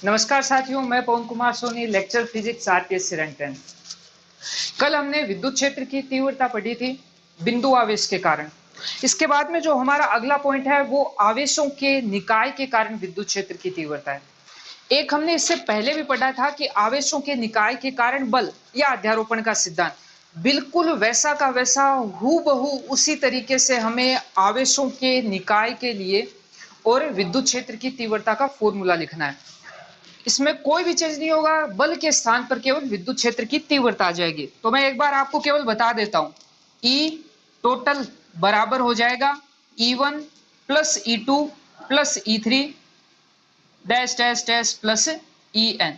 नमस्कार साथियों, मैं Pawan Kumar Soni, lecture physics RPS Sirantan. कल हमने विद्युत क्षेत्र की तीव्रता पढ़ी थी बिंदु आवेश के कारण। इसके बाद में जो हमारा अगला पॉइंट है वो आवेशों के निकाय के कारण विद्युत क्षेत्र की तीव्रता है। एक हमने इससे पहले भी पढ़ा था कि आवेशों के निकाय के कारण बल या अध्यारोपण का सिद्धांत बिल्कुल वैसा का वैसा हूबहू उसी तरीके से हमें आवेशों के निकाय के लिए और विद्युत क्षेत्र की तीव्रता का फॉर्मूला लिखना है। इसमें कोई भी चीज नहीं होगा, बल के स्थान पर केवल विद्युत क्षेत्र की तीव्रता आ जाएगी। तो मैं एक बार आपको केवल बता देता हूं, ई टोटल बराबर हो जाएगा E1 plus E2 plus E3 dash dash dash plus En।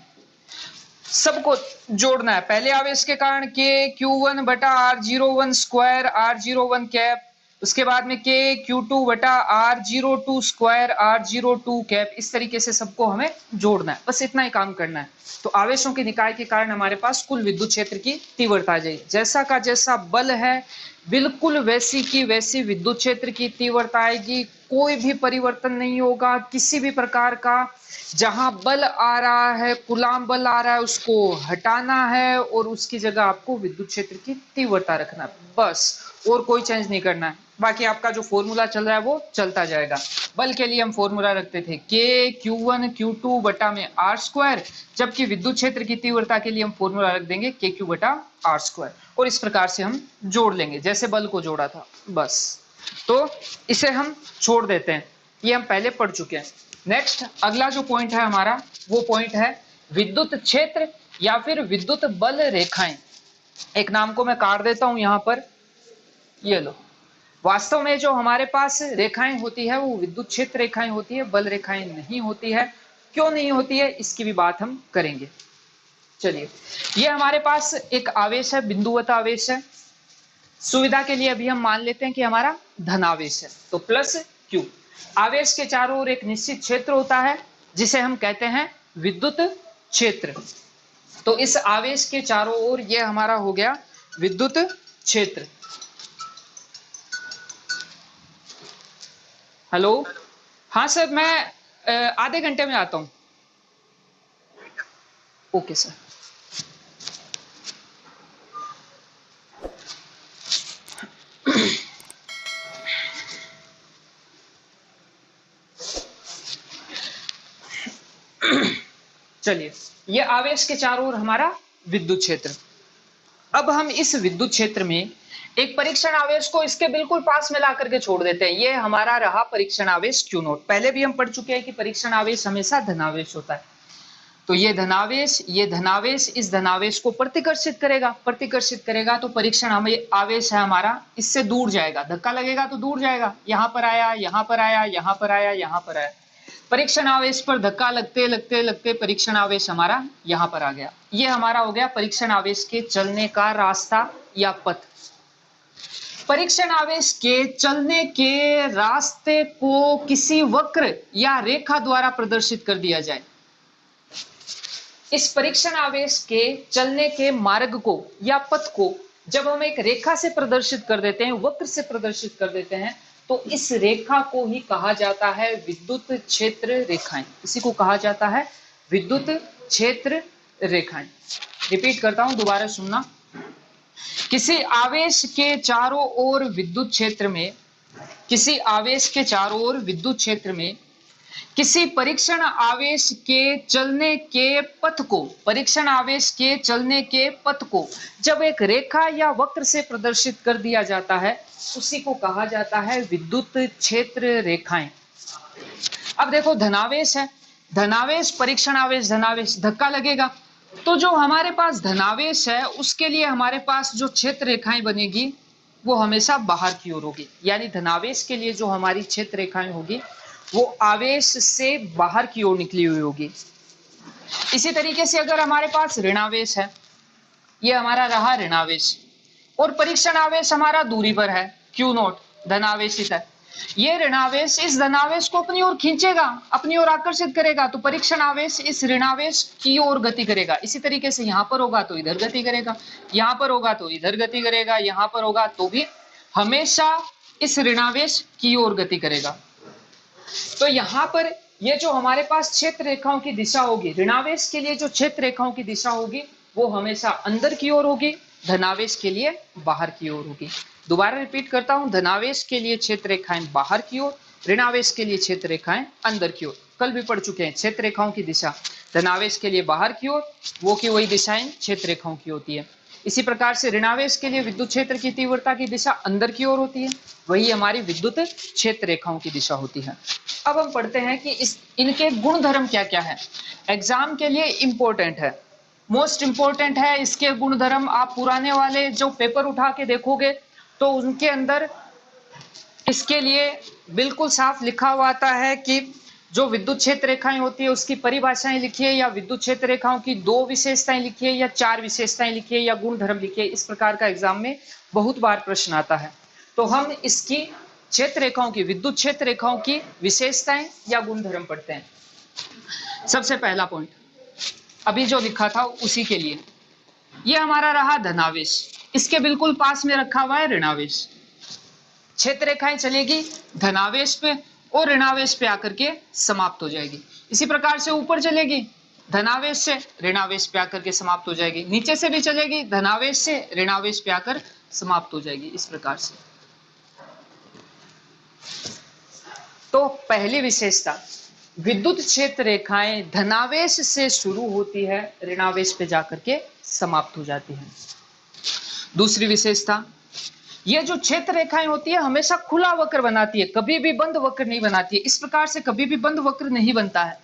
सबको जोड़ना है। पहले आवेश के कारण K Q1 बटा R01 स्क्वायर R01 कैप, उसके बाद में K Q2 बटा R02 स्क्वायर R02 कैप। इस तरीके से सबको हमें जोड़ना है, बस इतना ही काम करना है। तो आवेशों के निकाय के कारण हमारे पास कुल विद्युत क्षेत्र की तीव्रता आ जाएगी। जैसा का जैसा बल है बिल्कुल वैसी की वैसी विद्युत क्षेत्र की तीव्रता आएगी। कोई भी परिवर्तन नहीं होगा किसी भी प्रकार का। जहां बल आ रहा है, कूलाम बल आ रहा है, उसको हटाना है और उसकी जगह आपको विद्युत क्षेत्र की तीव्रता रखना है, बस। और कोई चेंज नहीं करना है। बाकी आपका जो फॉर्मूला चल रहा है वो चलता जाएगा। बल के लिए हम फॉर्मूला रखते थे K Q1 Q2 बटा में R स्क्वायर, जबकि विद्युत क्षेत्र की तीव्रता के लिए हम फॉर्मूला रख देंगे KQ बटा R स्क्वायर। और इस प्रकार से हम जोड़ लेंगे जैसे बल को जोड़ा था, बस। तो इसे हम छोड़ देते हैं, ये हम पहले पढ़ चुके हैं। नेक्स्ट अगला जो पॉइंट है हमारा वो पॉइंट है विद्युत क्षेत्र या फिर विद्युत बल रेखाएं। एक नाम को मैं काट देता हूं यहां पर, ये लो। वास्तव में जो हमारे पास रेखाएं होती है वो विद्युत क्षेत्र रेखाएं होती है, बल रेखाएं नहीं होती है। क्यों नहीं होती है इसकी भी बात हम करेंगे। चलिए, ये हमारे पास एक आवेश है, बिंदुवत आवेश है। सुविधा के लिए अभी हम मान लेते हैं कि हमारा धनावेश है, तो प्लस Q। आवेश के चारों ओर एक निश्चित क्षेत्र होता है जिसे हम कहते हैं विद्युत क्षेत्र। तो इस आवेश के चारों ओर ये हमारा हो गया विद्युत क्षेत्र। हेलो, हाँ सर, मैं आधे घंटे में आता हूं। Okay sir. चलिए, ये आवेश के चारों ओर हमारा विद्युत क्षेत्र। अब हम इस विद्युत क्षेत्र में एक परीक्षण आवेश को इसके बिल्कुल पास में ला करके छोड़ देते हैं। ये हमारा रहा परीक्षण आवेश Q नोट। पहले भी हम पढ़ चुके हैं कि परीक्षण आवेश हमेशा धनावेश होता है। तो ये धनावेश इस धनावेश को प्रतिकर्षित करेगा। प्रतिकर्षित करेगा तो परीक्षण आवेश है हमारा, इससे दूर जाएगा। धक्का लगेगा तो दूर जाएगा। यहां पर आया, यहां पर आया, यहां पर आया, यहां पर आया। परीक्षण आवेश पर धक्का लगते लगते लगते परीक्षण आवेश हमारा यहां पर आ गया। ये हमारा हो गया परीक्षण आवेश के चलने का रास्ता या पथ। परीक्षण आवेश के चलने के रास्ते को किसी वक्र या रेखा द्वारा प्रदर्शित कर दिया जाए। इस परीक्षण आवेश के चलने के मार्ग को या पथ को जब हम एक रेखा से प्रदर्शित कर देते हैं, वक्र से प्रदर्शित कर देते हैं, तो इस रेखा को ही कहा जाता है विद्युत क्षेत्र रेखाएं। इसी को कहा जाता है विद्युत क्षेत्र रेखाएं। रिपीट करता हूं, दोबारा सुनना। किसी आवेश के चारों ओर विद्युत क्षेत्र में, किसी आवेश के चारों ओर विद्युत क्षेत्र में किसी परीक्षण आवेश के चलने के पथ को, परीक्षण आवेश के चलने के पथ को जब एक रेखा या वक्र से प्रदर्शित कर दिया जाता है, उसी को कहा जाता है विद्युत क्षेत्र रेखाएं। अब देखो, धनावेश है, धनावेश परीक्षण आवेश, धनावेश, धक्का लगेगा तो जो हमारे पास धनावेश है उसके लिए हमारे पास जो क्षेत्र रेखाएं बनेगी वो हमेशा बाहर की ओर होगी। यानी धनावेश के लिए जो हमारी क्षेत्र रेखाएं होगी वो आवेश से बाहर की ओर निकली हुई होगी। इसी तरीके से अगर हमारे पास ऋणावेश है, ये हमारा रहा ऋणावेश, और परीक्षण आवेश हमारा दूरी पर है Q नोट, धनावेशित है। ये ऋणावेश इस धनावेश को अपनी ओर खींचेगा, अपनी ओर आकर्षित करेगा, तो परीक्षण आवेश इस ऋणावेश की ओर गति करेगा। इसी तरीके से यहां पर होगा तो इधर गति करेगा, यहां पर होगा तो इधर गति करेगा, यहां पर होगा तो भी हमेशा इस ऋणावेश की ओर गति करेगा। तो यहां पर ये जो हमारे पास क्षेत्र रेखाओं की दिशा होगी, ऋणावेश के लिए जो क्षेत्र रेखाओं की दिशा होगी वो हमेशा अंदर की ओर होगी, धनावेश के लिए बाहर की ओर होगी। दोबारा रिपीट करता हूं, धनावेश के लिए क्षेत्र रेखाएं बाहर की ओर, ऋणावेश के लिए क्षेत्र रेखाएं अंदर की ओर। कल भी पढ़ चुके हैं, क्षेत्र रेखाओं की दिशा धनावेश के लिए बाहर की ओर, वो की वही दिशाएं क्षेत्र रेखाओं की होती है। इसी प्रकार से ऋणावेश के लिए विद्युत क्षेत्र की तीव्रता की दिशा अंदर की ओर होती है, वही हमारी विद्युत क्षेत्र रेखाओं की दिशा होती है। अब हम पढ़ते हैं कि इनके गुणधर्म क्या क्या है। एग्जाम के लिए इंपॉर्टेंट है, मोस्ट इंपॉर्टेंट है इसके गुणधर्म। आप पुराने वाले जो पेपर उठा के देखोगे तो उनके अंदर इसके लिए बिल्कुल साफ लिखा हुआ आता है कि जो विद्युत क्षेत्र रेखाएं होती है उसकी परिभाषाएं लिखिए, या विद्युत क्षेत्र रेखाओं की 2 विशेषताएं लिखिए, या 4 विशेषताएं लिखिए, या गुणधर्म लिखिए। इस प्रकार का एग्जाम में बहुत बार प्रश्न आता है। तो हम इसकी क्षेत्र रेखाओं की, विद्युत क्षेत्र रेखाओं की विशेषताएं या गुणधर्म पढ़ते हैं। सबसे पहला पॉइंट अभी जो लिखा था उसी के लिए, यह हमारा रहा धनावेश, इसके बिल्कुल पास में रखा हुआ है ऋणावेश। क्षेत्र रेखाएं चलेगी धनावेश पे और ऋणावेश पे आकर के समाप्त हो जाएगी। इसी प्रकार से ऊपर चलेगी धनावेश से ऋणावेश पे आकर के समाप्त हो जाएगी, नीचे से भी चलेगी धनावेश से ऋणावेश पे आकर समाप्त हो जाएगी। इस प्रकार से तो पहली विशेषता, विद्युत क्षेत्र रेखाएं धनावेश से शुरू होती है, ऋणावेश पे जाकर के समाप्त हो जाती है। दूसरी विशेषता, ये जो क्षेत्र रेखाएं होती है हमेशा खुला वक्र बनाती है, कभी भी बंद वक्र नहीं बनाती है। इस प्रकार से कभी भी बंद वक्र नहीं बनता है,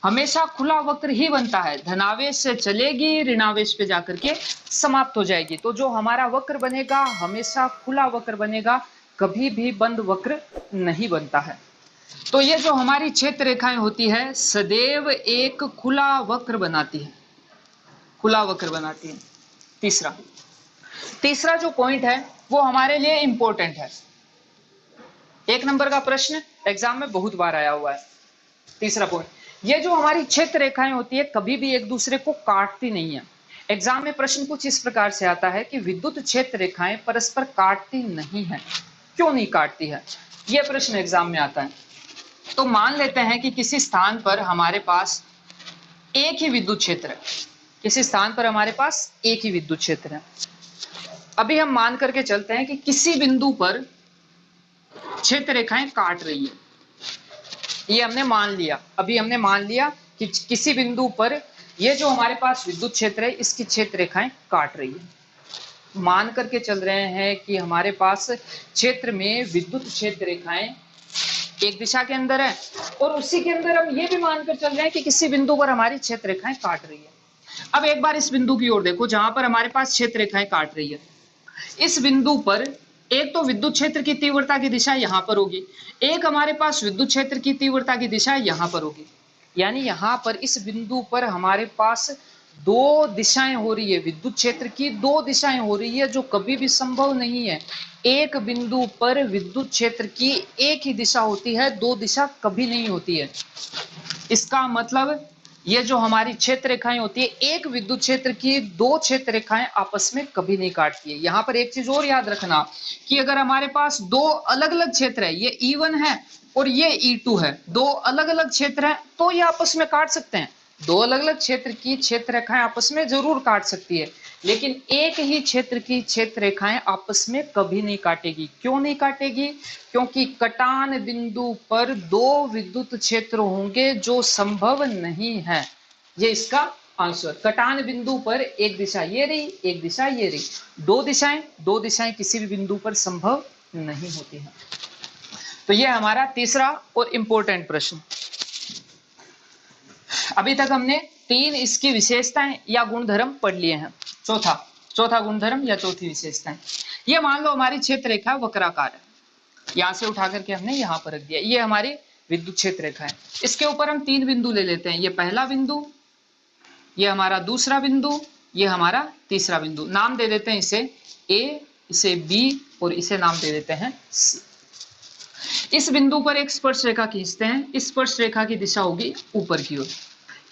हमेशा खुला वक्र ही बनता है। धनावेश से चलेगी ऋणावेश पे जाकर के समाप्त हो जाएगी। तो जो हमारा वक्र बनेगा हमेशा खुला वक्र बनेगा, कभी भी बंद वक्र नहीं बनता है। तो ये जो हमारी क्षेत्र रेखाएं होती है सदैव एक खुला वक्र बनाती है, खुला वक्र बनाती है। तीसरा जो पॉइंट है वो हमारे लिए इंपॉर्टेंट है, 1 नंबर का प्रश्न एग्जाम में बहुत बार आया हुआ है। तीसरा पॉइंट, ये जो हमारी क्षेत्र रेखाएं होती है कभी भी एक दूसरे को काटती नहीं है। एग्जाम में प्रश्न कुछ इस प्रकार से आता है कि विद्युत क्षेत्र रेखाएं परस्पर काटती नहीं है, क्यों नहीं काटती है, यह प्रश्न एग्जाम में आता है। तो मान लेते हैं कि किसी स्थान पर हमारे पास एक ही विद्युत क्षेत्र है, किसी स्थान पर हमारे पास एक ही विद्युत क्षेत्र है। अभी हम मान करके चलते हैं कि किसी बिंदु पर क्षेत्र रेखाएं काट रही है, ये हमने मान लिया। अभी हमने मान लिया कि किसी बिंदु पर ये जो हमारे पास विद्युत क्षेत्र है इसकी क्षेत्र रेखाएं काट रही है। मान करके चल रहे हैं कि हमारे पास क्षेत्र में विद्युत क्षेत्र रेखाएं एक दिशा के अंदर है, और उसी के अंदर हम ये भी मानकर चल रहे हैं कि किसी बिंदु पर हमारी क्षेत्र रेखाएं काट रही है। अब एक बार इस बिंदु की ओर देखो जहां पर हमारे पास क्षेत्र रेखाएं काट रही है। इस बिंदु पर एक तो विद्युत क्षेत्र की तीव्रता की दिशा यहां पर होगी, एक हमारे पास विद्युत क्षेत्र की तीव्रता की दिशा यहां पर होगी। यानी यहां पर इस बिंदु पर हमारे पास 2 दिशाएं हो रही है, विद्युत क्षेत्र की 2 दिशाएं हो रही है, जो कभी भी संभव नहीं है। एक बिंदु पर विद्युत क्षेत्र की एक ही दिशा होती है, 2 दिशा कभी नहीं होती है। इसका मतलब ये जो हमारी क्षेत्र रेखाएं होती है, एक विद्युत क्षेत्र की 2 क्षेत्र रेखाएं आपस में कभी नहीं काटती है। यहां पर एक चीज और याद रखना कि अगर हमारे पास 2 अलग अलग क्षेत्र है, ये E1 है और ये E2 है, 2 अलग अलग क्षेत्र है, तो ये आपस में काट सकते हैं। 2 अलग अलग क्षेत्र की क्षेत्र रेखाएं आपस में जरूर काट सकती है, लेकिन एक ही क्षेत्र की क्षेत्र रेखाएं आपस में कभी नहीं काटेगी। क्यों नहीं काटेगी? क्योंकि कटान बिंदु पर 2 विद्युत क्षेत्र होंगे जो संभव नहीं है। ये इसका आंसर। कटान बिंदु पर एक दिशा ये रही, एक दिशा ये रही, 2 दिशाएं किसी भी बिंदु पर संभव नहीं होती हैं। तो ये हमारा तीसरा और इंपॉर्टेंट प्रश्न। अभी तक हमने 3 इसकी विशेषताएं या गुणधर्म पढ़ लिए हैं। चौथा गुणधर्म या चौथी विशेषताएं, ये मान लो हमारी क्षेत्र रेखा वक्राकार है, यहां से उठा करके हमने यहां पर रख दिया, ये हमारी विद्युत क्षेत्र रेखा है। इसके ऊपर हम 3 बिंदु ले लेते हैं, ये पहला बिंदु, ये हमारा दूसरा बिंदु, ये हमारा तीसरा बिंदु। नाम दे देते हैं इसे A, इसे B और इसे नाम दे देते हैं C। इस बिंदु पर एक स्पर्श रेखा खींचते हैं, इस स्पर्श रेखा की दिशा होगी ऊपर की ओर।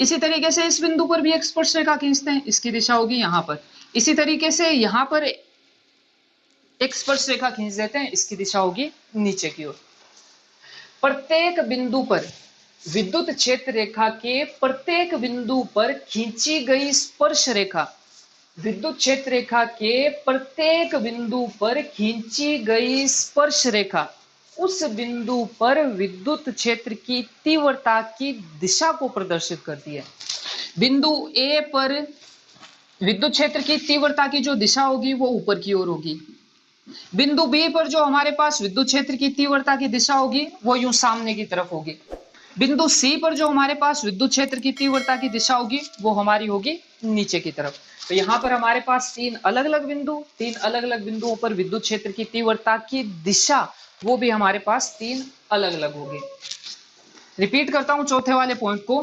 इसी तरीके से इस बिंदु पर भी एक स्पर्श रेखा खींचते हैं, इसकी दिशा होगी यहां पर। इसी तरीके से यहां पर एक स्पर्श रेखा खींच देते हैं, इसकी दिशा होगी नीचे की ओर। प्रत्येक बिंदु पर विद्युत क्षेत्र रेखा के प्रत्येक बिंदु पर खींची गई स्पर्श रेखा, विद्युत क्षेत्र रेखा के प्रत्येक बिंदु पर खींची गई स्पर्श रेखा उस बिंदु पर विद्युत क्षेत्र की तीव्रता की दिशा को प्रदर्शित करती है। बिंदु ए पर विद्युत क्षेत्र की तीव्रता की जो दिशा होगी वो ऊपर की ओर होगी। बिंदु बी पर जो हमारे पास विद्युत क्षेत्र की तीव्रता की दिशा होगी वो यूं सामने की तरफ होगी। बिंदु सी पर जो हमारे पास विद्युत क्षेत्र की तीव्रता की दिशा होगी वो हमारी होगी नीचे की तरफ। तो यहाँ पर हमारे पास तीन अलग अलग बिंदुओं पर विद्युत क्षेत्र की तीव्रता की दिशा वो भी हमारे पास तीन अलग अलग होगी। रिपीट करता हूं चौथे वाले पॉइंट को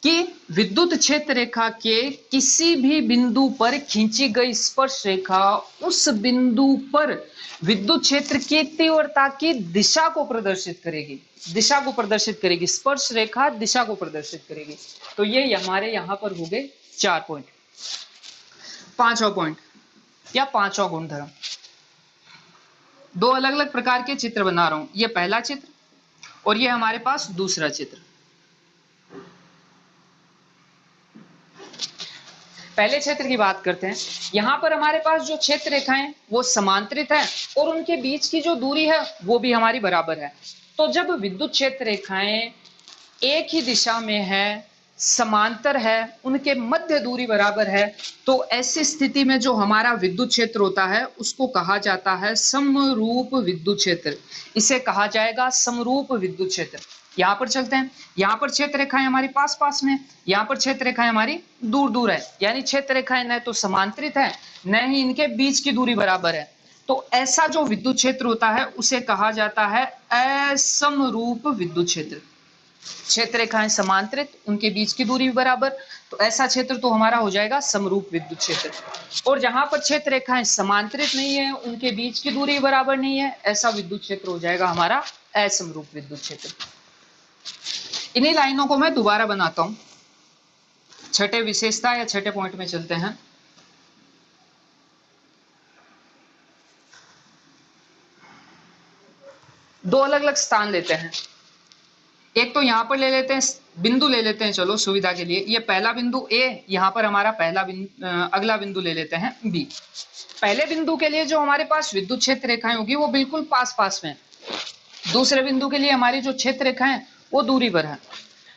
कि विद्युत क्षेत्र रेखा के किसी भी बिंदु पर खींची गई स्पर्श रेखा उस बिंदु पर विद्युत क्षेत्र की तीव्रता की दिशा को प्रदर्शित करेगी, दिशा को प्रदर्शित करेगी, स्पर्श रेखा दिशा को प्रदर्शित करेगी। तो ये हमारे यहां पर हो गए 4 पॉइंट। पांचवा पॉइंट या पांचवा गुणधर्म, दो अलग अलग प्रकार के चित्र बना रहा हूं। ये पहला चित्र और ये हमारे पास दूसरा चित्र। पहले क्षेत्र की बात करते हैं। यहां पर हमारे पास जो क्षेत्र रेखाएं वो समांतरित है और उनके बीच की जो दूरी है वो भी हमारी बराबर है। तो जब विद्युत क्षेत्र रेखाएं एक ही दिशा में है, समांतर है, उनके मध्य दूरी बराबर है, तो ऐसी स्थिति में जो हमारा विद्युत क्षेत्र होता है उसको कहा जाता है समरूप विद्युत क्षेत्र। इसे कहा जाएगा समरूप विद्युत क्षेत्र। यहां पर चलते हैं। यहां पर क्षेत्र रेखाएं हमारी पास पास में, यहां पर क्षेत्र रेखाएं हमारी दूर दूर है, यानी क्षेत्र रेखाएं न तो समांतरित है न ही इनके बीच की दूरी बराबर है। तो ऐसा जो विद्युत क्षेत्र होता है उसे कहा जाता है असमरूप विद्युत क्षेत्र। क्षेत्र रेखाएं समांतरित, उनके बीच की दूरी बराबर, तो ऐसा क्षेत्र तो हमारा हो जाएगा समरूप विद्युत क्षेत्र। और जहां पर क्षेत्र रेखाएं समांतरित नहीं है, उनके बीच की दूरी बराबर नहीं है, ऐसा विद्युत क्षेत्र हो जाएगा हमारा असमरूप विद्युत क्षेत्र। इन्हीं लाइनों को मैं दोबारा बनाता हूं। छठे विशेषता या छठे पॉइंट में चलते हैं। दो अलग अलग स्थान लेते हैं। एक तो यहां पर ले लेते हैं, बिंदु ले लेते हैं, चलो सुविधा के लिए। ये पहला बिंदु ए, यहां पर हमारा अगला बिंदु ले लेते हैं बी। पहले बिंदु के लिए जो हमारे पास विद्युत क्षेत्र रेखाएं होगी वो बिल्कुल पास पास में। दूसरे बिंदु के लिए हमारी जो क्षेत्र रेखाएं वो दूरी पर है।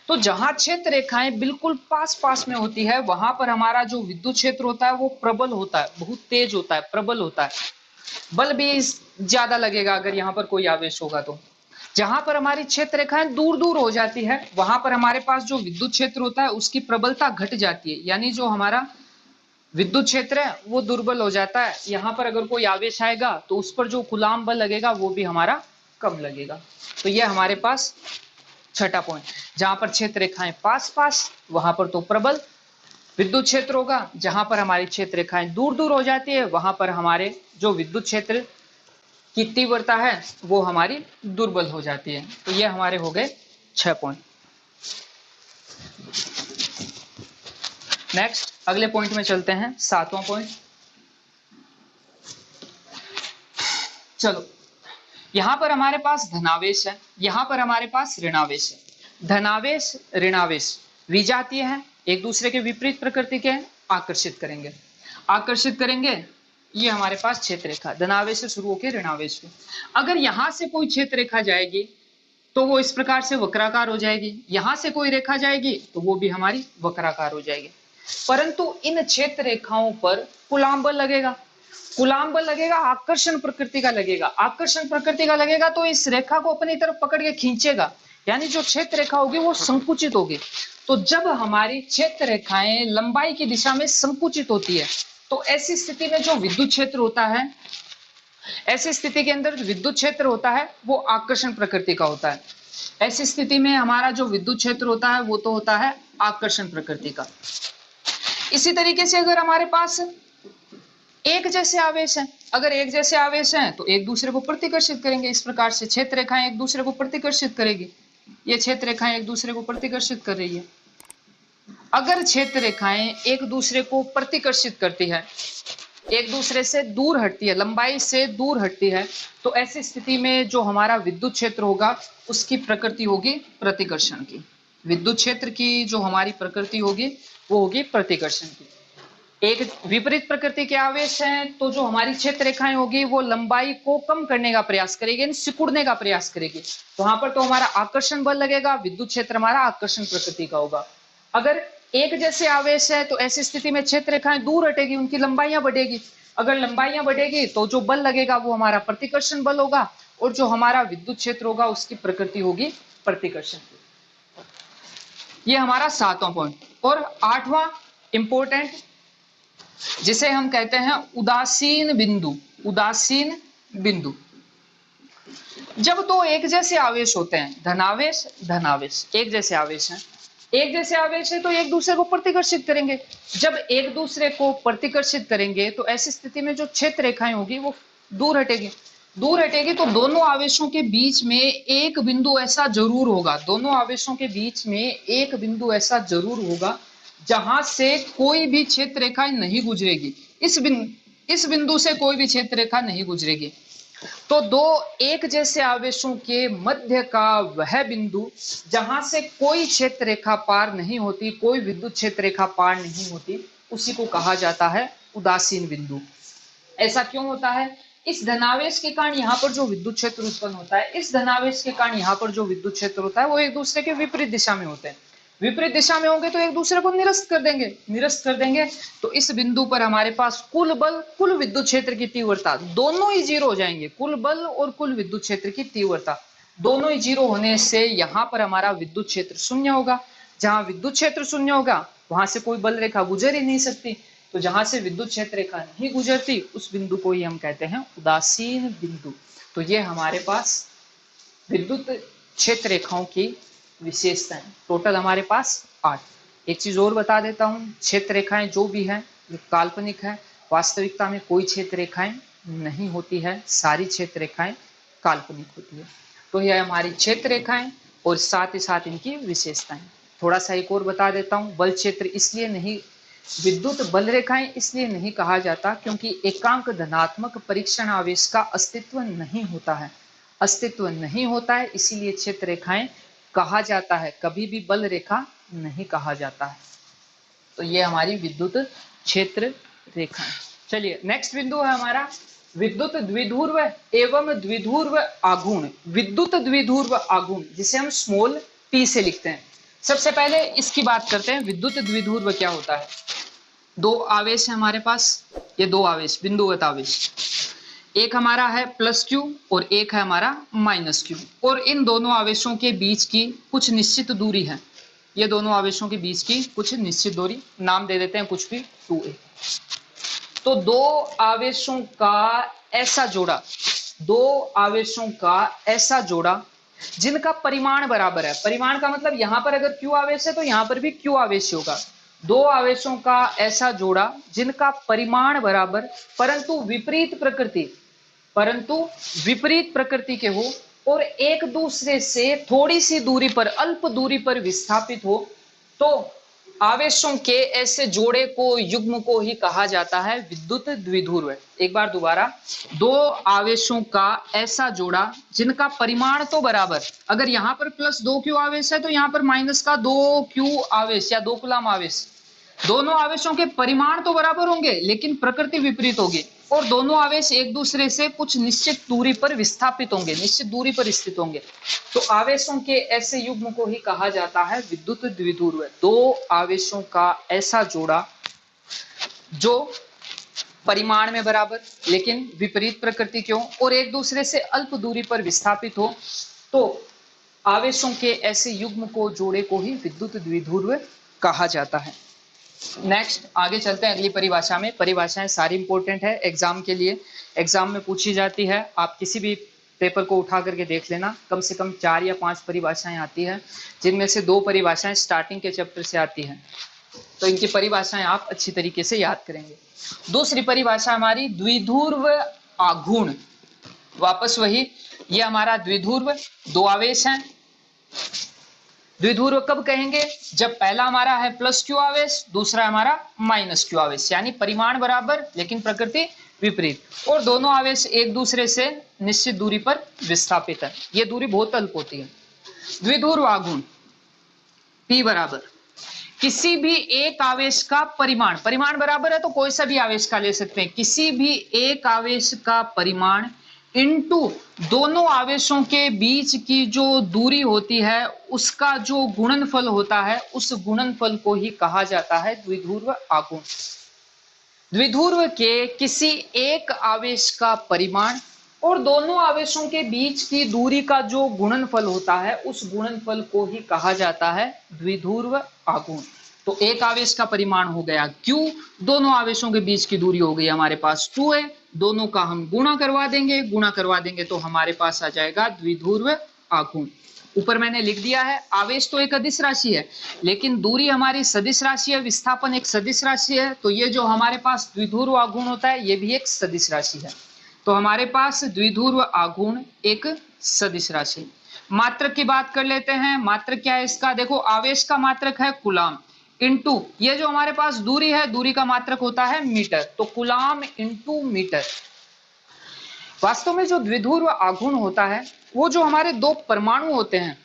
तो जहां क्षेत्र रेखाएं बिल्कुल पास पास में होती है वहां पर हमारा जो विद्युत क्षेत्र होता है वो प्रबल होता है, बहुत तेज होता है, प्रबल होता है। बल भी ज्यादा लगेगा अगर यहाँ पर कोई आवेश होगा तो। जहां पर हमारी क्षेत्र रेखाएं दूर दूर हो जाती है वहां पर हमारे पास जो विद्युत क्षेत्र होता है उसकी प्रबलता घट जाती है, यानी जो हमारा विद्युत क्षेत्र है वो दुर्बल हो जाता है। यहाँ पर अगर कोई आवेश आएगा तो उस पर जो कूलाम बल लगेगा वो भी हमारा कम लगेगा। तो ये हमारे पास छठा पॉइंट, जहां पर क्षेत्र रेखाएं पास पास वहां पर तो प्रबल विद्युत क्षेत्र होगा, जहां पर हमारी क्षेत्र रेखाएं दूर दूर हो जाती है वहां पर हमारे जो विद्युत क्षेत्र की तीव्रता है वो हमारी दुर्बल हो जाती है। तो ये हमारे हो गए 6 पॉइंट। नेक्स्ट अगले पॉइंट में चलते हैं, 7वां पॉइंट। चलो, यहां पर हमारे पास धनावेश है, यहां पर हमारे पास ऋणावेश है। धनावेश ऋणावेश विजातीय है, एक दूसरे के विपरीत प्रकृति के आकर्षित करेंगे, आकर्षित करेंगे। ये हमारे पास क्षेत्र रेखा धनावेश से शुरू होकर ऋणावेश में। अगर यहां से कोई क्षेत्र रेखा जाएगी तो वो इस प्रकार से वक्राकार हो जाएगी, यहां से कोई रेखा जाएगी तो वो भी हमारी वक्राकार हो जाएगी। परंतु इन क्षेत्र रेखाओं पर कूलाम बल लगेगा, कूलाम बल लगेगा, आकर्षण प्रकृति का लगेगा, आकर्षण प्रकृति का लगेगा तो इस रेखा को अपनी तरफ पकड़ के खींचेगा, यानी जो क्षेत्र रेखा होगी वो संकुचित होगी। तो जब हमारी क्षेत्र रेखाएं लंबाई की दिशा में संकुचित होती है तो ऐसी स्थिति में जो विद्युत क्षेत्र होता है, ऐसी स्थिति के अंदर विद्युत क्षेत्र होता है वो आकर्षण प्रकृति का होता है। ऐसी स्थिति में हमारा जो विद्युत क्षेत्र होता है वो तो होता है आकर्षण प्रकृति का। इसी तरीके से अगर हमारे पास एक जैसे आवेश हैं, अगर एक जैसे आवेश हैं तो एक दूसरे को प्रतिकर्षित करेंगे। इस प्रकार से क्षेत्र रेखाएं एक दूसरे को प्रतिकर्षित करेगी, ये क्षेत्र रेखाएं एक दूसरे को प्रतिकर्षित कर रही है। अगर क्षेत्र रेखाएं एक दूसरे को प्रतिकर्षित करती है एक दूसरे से दूर हटती है, लंबाई से दूर हटती है, तो ऐसी स्थिति में जो हमारा विद्युत क्षेत्र होगा उसकी प्रकृति होगी प्रतिकर्षण की। विद्युत क्षेत्र की जो हमारी प्रकृति होगी वो होगी प्रतिकर्षण की। एक विपरीत प्रकृति के आवेश हैं तो जो हमारी क्षेत्र रेखाएं होगी वो लंबाई को कम करने का प्रयास करेगी, यानी सिकुड़ने का प्रयास करेगी। तो वहां पर तो हमारा आकर्षण बल लगेगा, विद्युत क्षेत्र हमारा आकर्षण प्रकृति का होगा। अगर एक जैसे आवेश है तो ऐसी स्थिति में क्षेत्र रेखाएं दूर हटेगी, उनकी लंबाइयां बढ़ेगी। अगर लंबाइयां बढ़ेगी तो जो बल लगेगा वो हमारा प्रतिकर्षण बल होगा, और जो हमारा विद्युत क्षेत्र होगा उसकी प्रकृति होगी प्रतिकर्षण की। ये हमारा 7वां पॉइंट। और 8वां इंपॉर्टेंट, जिसे हम कहते हैं उदासीन बिंदु। उदासीन बिंदु, जब दो एक जैसे आवेश होते हैं, धनावेश धनावेश, एक जैसे आवेश हैं, एक जैसे आवेश है तो एक दूसरे को प्रतिकर्षित करेंगे। जब एक दूसरे को प्रतिकर्षित करेंगे तो ऐसी स्थिति में जो क्षेत्र रेखाएं होगी वो दूर हटेगी। दूर हटेगी तो दोनों आवेशों के बीच में एक बिंदु ऐसा जरूर होगा, दोनों आवेशों के बीच में एक बिंदु ऐसा जरूर होगा जहां से कोई भी क्षेत्र रेखा नहीं गुजरेगी। इस बिंदु से कोई भी क्षेत्र रेखा नहीं गुजरेगी। तो दो एक जैसे आवेशों के मध्य का वह बिंदु जहां से कोई क्षेत्र रेखा पार नहीं होती, कोई विद्युत क्षेत्र रेखा पार नहीं होती, उसी को कहा जाता है उदासीन बिंदु। ऐसा क्यों होता है? इस धनावेश के कारण यहाँ पर जो विद्युत क्षेत्र उत्पन्न होता है, इस धनावेश के कारण यहाँ पर जो विद्युत क्षेत्र होता है वो एक दूसरे के विपरीत दिशा में होते हैं। विपरीत दिशा में होंगे तो एक दूसरे को निरस्त कर देंगे, निरस्त कर देंगे तो इस बिंदु पर हमारे पास कुल बल, कुल विद्युत क्षेत्र की तीव्रता दोनों ही जीरो हो जाएंगे। कुल बल और कुल विद्युत क्षेत्र की तीव्रता दोनों ही जीरो होने से यहाँ पर हमारा विद्युत क्षेत्र शून्य होगा। जहां विद्युत क्षेत्र शून्य होगा वहां से कोई बल रेखा गुजर ही नहीं सकती, तो जहां से विद्युत क्षेत्र रेखा नहीं गुजरती उस बिंदु को ही हम कहते हैं उदासीन बिंदु। तो ये हमारे पास विद्युत क्षेत्र रेखाओं की विशेषताएं टोटल हमारे पास 8। एक चीज और बता देता हूं, क्षेत्र रेखाएं जो भी है ये काल्पनिक है, वास्तविकता में कोई क्षेत्र रेखाएं नहीं होती है, सारी क्षेत्र रेखाएं काल्पनिक होती है। तो यह हमारी क्षेत्र रेखाएं और साथ ही साथ इनकी विशेषताएं। थोड़ा सा एक और बता देता हूं, बल क्षेत्र इसलिए नहीं, विद्युत बल रेखाएं इसलिए नहीं कहा जाता क्योंकि एकांक धनात्मक परीक्षण आवेश का अस्तित्व नहीं होता है, अस्तित्व नहीं होता है, इसीलिए क्षेत्र रेखाएं कहा जाता है, कभी भी बल रेखा नहीं कहा जाता है। तो ये हमारी विद्युत क्षेत्र रेखा है। चलिए नेक्स्ट बिंदु है हमारा विद्युत द्विध्रुव एवं द्विध्रुव आघूर्ण। विद्युत द्विध्रुव आघूर्ण जिसे हम स्मॉल p से लिखते हैं। सबसे पहले इसकी बात करते हैं, विद्युत द्विध्रुव क्या होता है। दो आवेश है हमारे पास, ये दो आवेश बिंदुगत आवेश, एक हमारा है +q और एक है हमारा -q, और इन दोनों आवेशों के बीच की कुछ निश्चित दूरी है। ये दोनों आवेशों के बीच की कुछ निश्चित दूरी, नाम दे देते हैं कुछ भी 2a। तो दो आवेशों का ऐसा जोड़ा, दो आवेशों का ऐसा जोड़ा जिनका परिमाण बराबर है, परिमाण का मतलब यहां पर अगर q आवेश है तो यहां पर भी q आवेश होगा। दो आवेशों का ऐसा जोड़ा जिनका परिमाण बराबर परंतु विपरीत प्रकृति के हो और एक दूसरे से थोड़ी सी दूरी पर, अल्प दूरी पर विस्थापित हो, तो आवेशों के ऐसे जोड़े को, युग्म को ही कहा जाता है विद्युत द्विध्रुव। एक बार दोबारा, दो आवेशों का ऐसा जोड़ा जिनका परिमाण तो बराबर, अगर यहाँ पर +2q आवेश है तो यहाँ पर माइनस का 2q आवेश या 2 कूलम आवेश, दोनों आवेशों के परिमाण तो बराबर होंगे लेकिन प्रकृति विपरीत होगी, और दोनों आवेश एक दूसरे से कुछ निश्चित दूरी पर विस्थापित होंगे, निश्चित दूरी पर स्थित होंगे। तो आवेशों के ऐसे युग्म को ही कहा जाता है विद्युत द्विध्रुव। दो आवेशों का ऐसा जोड़ा जो परिमाण में बराबर लेकिन विपरीत प्रकृति के हो और एक दूसरे से अल्प दूरी पर विस्थापित हो, तो आवेशों के ऐसे युग्म को, जोड़े को ही विद्युत द्विध्रुव कहा जाता है। नेक्स्ट आगे चलते हैं अगली परिभाषा में। परिभाषाएं सारी इंपॉर्टेंट है एग्जाम के लिए, एग्जाम में पूछी जाती है। आप किसी भी पेपर को उठा करके देख लेना, कम से कम 4 या 5 परिभाषाएं आती हैं, जिनमें से 2 परिभाषाएं स्टार्टिंग के चैप्टर से आती हैं, तो इनकी परिभाषाएं आप अच्छी तरीके से याद करेंगे। दूसरी परिभाषा हमारी द्विध्रुव आघूर्ण, वापस वही, ये हमारा द्विध्रुव, दो आवेश हैं, द्विध्रुव कब कहेंगे? जब पहला हमारा है प्लस क्यू आवेश, दूसरा हमारा माइनस क्यू आवेश, यानी परिमाण बराबर लेकिन प्रकृति विपरीत, और दोनों आवेश एक दूसरे से निश्चित दूरी पर विस्थापित है। ये दूरी बहुत अल्प होती है। द्विध्रुव आघूर्ण P बराबर किसी भी एक आवेश का परिमाण, परिमाण बराबर है तो कोई सा भी आवेश का ले सकते हैं, किसी भी एक आवेश का परिमाण इनटू दोनों आवेशों के बीच की जो दूरी होती है उसका जो गुणनफल होता है, उस गुणनफल को ही कहा जाता है द्विध्रुव आघूर्ण। द्विध्रुव के किसी एक आवेश का परिमाण और दोनों आवेशों के बीच की दूरी का जो गुणनफल होता है, उस गुणनफल को ही कहा जाता है द्विध्रुव आघूर्ण। तो एक आवेश का परिमाण हो गया Q, दोनों आवेशों के बीच की दूरी हो गई हमारे पास 2a, दोनों का हम गुणा करवा देंगे तो हमारे पास आ जाएगा द्विध्रुव आघूर्ण। ऊपर मैंने लिख दिया है, आवेश तो एक अदिश राशि है लेकिन दूरी हमारी सदिश राशि है, विस्थापन एक सदिश राशि है, तो ये जो हमारे पास द्विध्रुव आघूर्ण होता है ये भी एक सदिश राशि है। तो हमारे पास द्विध्रुव आघूर्ण एक सदिश राशि। मात्रक की बात कर लेते हैं। मात्रक क्या है इसका? देखो, आवेश का मात्रक है कूलाम, इनटू ये जो हमारे पास दूरी है, दूरी का मात्रक होता है मीटर, तो कूलाम इनटू मीटर। वास्तव में जो द्विध्रुव आघूर्ण होता है वो जो हमारे दो परमाणु होते हैं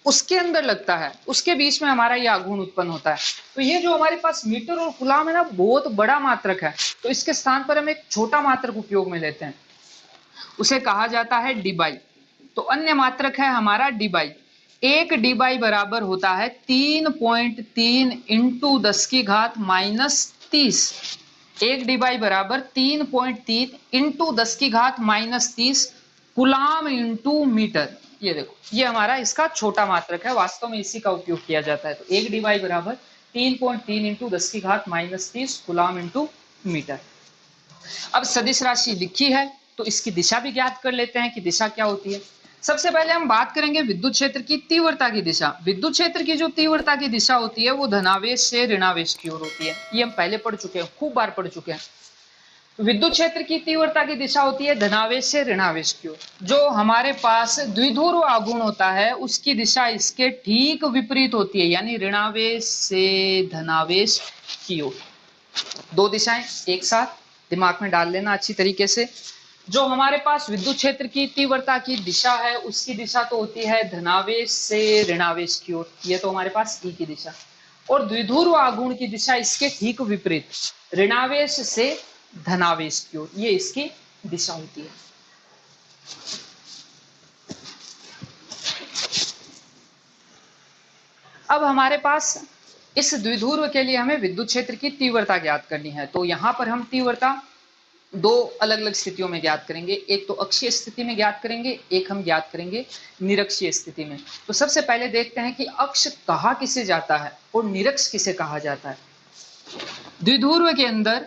उसके अंदर लगता है, उसके बीच में हमारा ये आघूर्ण उत्पन्न होता है। तो ये जो हमारे पास मीटर और कूलाम है ना, बहुत बड़ा मात्रक है, तो इसके स्थान पर हम एक छोटा मात्रक उपयोग में लेते हैं, उसे कहा जाता है डीबाई। तो अन्य मात्रक है हमारा डीबाई। एक डीबाई बराबर होता है 3.3 इंटू 10 की घात -30। एक डीबाई बराबर 3.3 इंटू 10 की घात -30 कूलाम इंटू मीटर। ये देखो, ये हमारा इसका छोटा मात्रक है, वास्तव में इसी का उपयोग किया जाता है। तो एक डीबाई बराबर 3.3 इंटू 10 की घात -30 कूलाम इंटू मीटर। अब सदिश राशि लिखी है तो इसकी दिशा भी ज्ञात कर लेते हैं कि दिशा क्या होती है। सबसे पहले हम बात करेंगे विद्युत क्षेत्र की तीव्रता की दिशा। विद्युत क्षेत्र की जो तीव्रता की दिशा होती है वो धनावेश से ऋणावेश की ओर होती है। ये हम पहले पढ़ चुके हैं, खूब बार पढ़ चुके हैं। विद्युत क्षेत्र की तीव्रता की दिशा होती है धनावेश से ऋणावेश की ओर। जो हमारे पास द्विध्रुव आघूर्ण होता है उसकी दिशा इसके ठीक विपरीत होती है, यानी ऋणावेश से धनावेश की ओर। दो दिशाएं एक साथ दिमाग में डाल लेना अच्छी तरीके से। जो हमारे पास विद्युत क्षेत्र की तीव्रता की दिशा है उसकी दिशा तो होती है धनावेश से ऋणावेश की ओर, ये तो हमारे पास ई की दिशा। और द्विध्रुव आघूर्ण की दिशा इसके ठीक विपरीत, ऋणावेश से धनावेश की ओर, ये इसकी दिशा होती है। अब हमारे पास इस द्विध्रुव के लिए हमें विद्युत क्षेत्र की तीव्रता ज्ञात करनी है। तो यहां पर हम तीव्रता दो अलग अलग स्थितियों में ज्ञात करेंगे, एक तो अक्षीय स्थिति में ज्ञात करेंगे, एक हम ज्ञात करेंगे निरक्षीय स्थिति में। तो सबसे पहले देखते हैं कि अक्ष कहा किसे जाता है और निरक्ष किसे कहा जाता है। द्विध्रुव के अंदर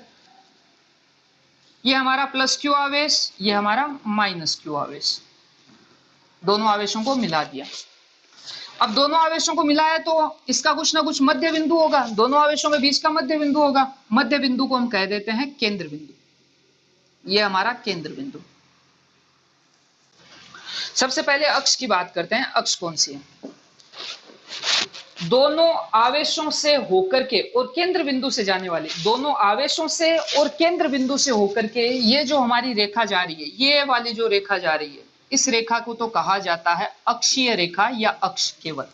ये हमारा प्लस क्यू आवेश, ये हमारा माइनस क्यू आवेश, दोनों आवेशों को मिला दिया। अब दोनों आवेशों को मिलाया तो इसका कुछ ना कुछ मध्य बिंदु होगा, दोनों आवेशों के बीच का मध्य बिंदु होगा। मध्य बिंदु को हम कह देते हैं केंद्र बिंदु, ये हमारा केंद्र बिंदु। सबसे पहले अक्ष की बात करते हैं। अक्ष कौन सी है? दोनों आवेशों से होकर के और केंद्र बिंदु से जाने वाली, दोनों आवेशों से और केंद्र बिंदु से होकर के ये जो हमारी रेखा जा रही है, ये वाली जो रेखा जा रही है, इस रेखा को तो कहा जाता है अक्षीय रेखा या अक्ष केवल।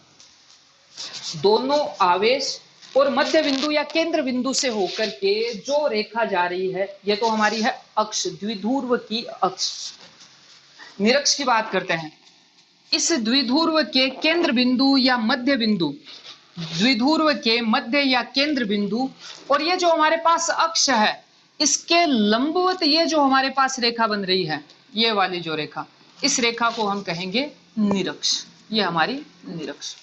दोनों आवेश और मध्य बिंदु या केंद्र बिंदु से होकर के जो रेखा जा रही है ये तो हमारी है अक्ष, द्विध्रुव की अक्ष। निरक्ष की बात करते हैं। इस द्विध्रुव के केंद्र बिंदु या मध्य बिंदु, द्विध्रुव के मध्य या केंद्र बिंदु और ये जो हमारे पास अक्ष है इसके लंबवत ये जो हमारे पास रेखा बन रही है, ये वाली जो रेखा, इस रेखा को हम कहेंगे निरक्ष। ये हमारी निरक्ष।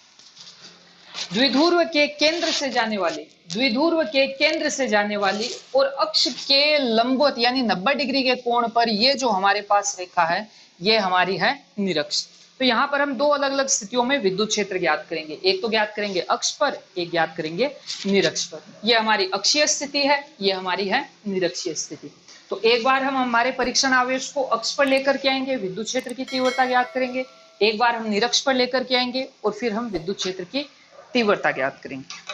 द्विध्रुव के केंद्र से जाने वाली, द्विध्रुव के केंद्र से जाने वाली और अक्ष के लंबवत यानी 90 डिग्री के कोण पर ये जो हमारे पास रेखा है ये हमारी है निरक्ष। तो यहाँ पर हम दो अलग अलग स्थितियों में विद्युत क्षेत्र ज्ञात करेंगे, एक तो ज्ञात करेंगे अक्ष पर, एक ज्ञात करेंगे निरक्ष पर। ये हमारी अक्षीय स्थिति है, ये हमारी है निरक्षीय स्थिति। तो एक बार हम हमारे परीक्षण आवेश को अक्ष पर लेकर के आएंगे, विद्युत क्षेत्र की तीव्रता ज्ञात करेंगे। एक बार हम निरक्ष पर लेकर के आएंगे और फिर हम विद्युत क्षेत्र की तीव्रता ज्ञात करेंगे।